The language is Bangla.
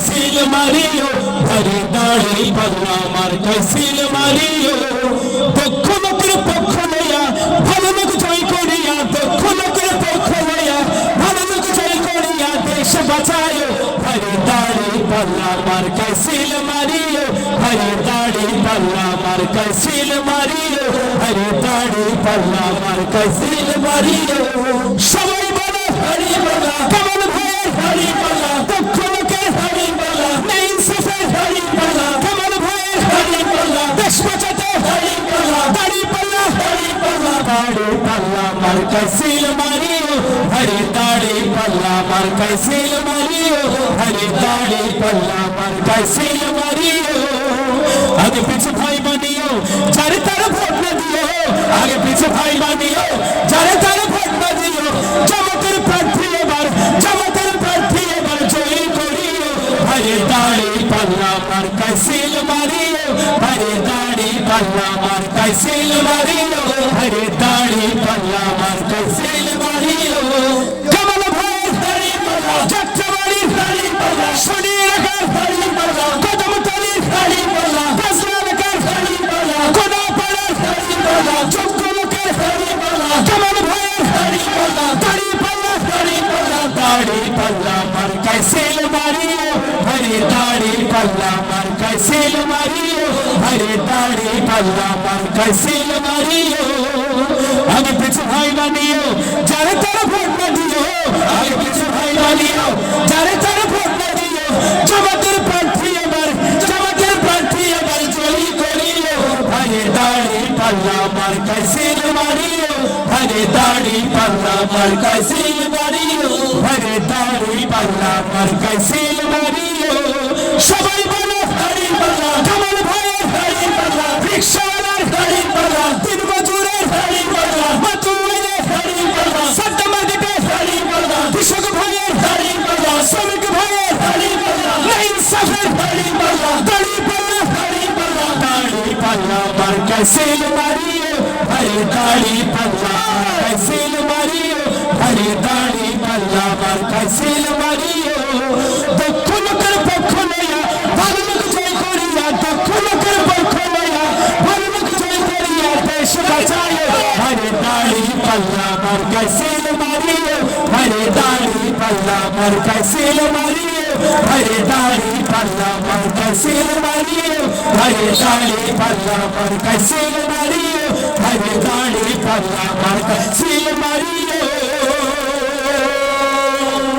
সিল মারিও হরি দাড়ি পাল্লা মার্কায় সিল মারিও দক্ষ লোকের পক্ষ লইয়া ভালো লোক জয় করিয়া দক্ষ লোকের পক্ষ লইয়া ভালো লোক জয় করিয়া দেশ বাঁচায়ো হরি দাড়ি পাল্লা মার্কায় সিল মারিও হরি দাড়ি পাল্লা মার্কায় সিল মারিও হরি দাড়ি পাল্লা মার্কায় সিল মারিও সবাই বলো হরি পাল্লা কেমন ভাইয়ের হরি পাল্লা দক্ষ লোকের হরি পাল্লা নেই ইনসাফের হরি পাল্লা কেমন ভাইয়ের হরি পাল্লা দেশ বাঁচাতে হরি পাল্লা দাড়ি পাল্লা হরি পাল্লা দাড়ি পাল্লা মার্কায় সিল মারিও হরি দাড়ি পাল্লা মার্কায় সিল মারিও হরি দাড়ি পাল্লা মার্কায় সিল মারিও আগে পিছে ভাই বানিও যারে তার ভোট না দিও আগে পিছে ভাই বানিও যারে তার ভোট না দিও জামাতের প্রার্থী এবার জয়ী করিও হরি দাড়ি পাল্লা মার্কায় সিল মারিও হরি দাড়ি পাল্লা মার্কায় সিল মারিও হরি দাড়ি পাল্লা মার্কায় সিল মারিও কমল ভাই হরি পাল্লা যাত্রাবাড়ির হরি পাল্লা শনিরাকার হরি পাল্লা কদমতলির হরি পাল্লা বাজরালকার হরি পাল্লা কোনাপাড়ার হরি পাল্লা চক্রলোকের হরি পাল্লা কমল ভাইয়ের হরি পাল্লা দাড়ি পাল্লা হরি পাল্লা দাড়ি পাল্লা মার্কায় সিল মারিও হরি দাড়ি পাল্লা মার্কায় সিল মারিও হরি দাড়ি পাল্লা মার্কায় সিল মারিও আগে পিছে ভাই বানিও যারে তার ভোট না দিও আগে পিছে ভাই বানিও যারে তার ভোট না দিও জামাতের প্রার্থী এবার জয়ী করিও হরি দাড়ি পাল্লা মার্কায় সিল মারিও হরি দাড়ি পাল্লা মার্কায় সিল মারিও হরি দাড়ি পাল্লা মার্কায় সিল মারিও সবাই বলো হরি পাল্লা কামাল ভাইয়ের হরি পাল্লা রিকশাওয়ালার হরি পাল্লা দিন মজুরের হরি পাল্লা মাতুয়াইলের হরি পাল্লা সাদ্দা মার্কেটের হরি পাল্লা কৃষক ভাইয়ের হরি পাল্লা শ্রমিক ভাইয়ের হরি পাল্লা ইনসাফের হরি পাল্লা দাড়ি পাল্লা হরি পাল্লা দাড়ি পাল্লা মার্কায় সিল মারিও হরি দাড়ি পাল্লা মার্কায় সিল মারিও হরি দাড়ি পাল্লা মার্কায় সিল মারিও দক্ষ লোকের পক্ষ লইয়া ভালো লোক জয় করিয়া দক্ষ লোকের পক্ষ লইয়া ভালো লোক জয় করিয়া দেশ বাঁচায়ো হরি দাড়ি পাল্লা মার্কায় সিল মারিও হরি দাড়ি পাল্লা মার্কায় সিল মারিও হরি দাড়ি পাল্লা মার্কায় সিল মারিও হরি দাড়ি পাল্লা মার্কায় সিল মারিও হরি দাড়ি পাল্লা মার্কায় সিল মারিও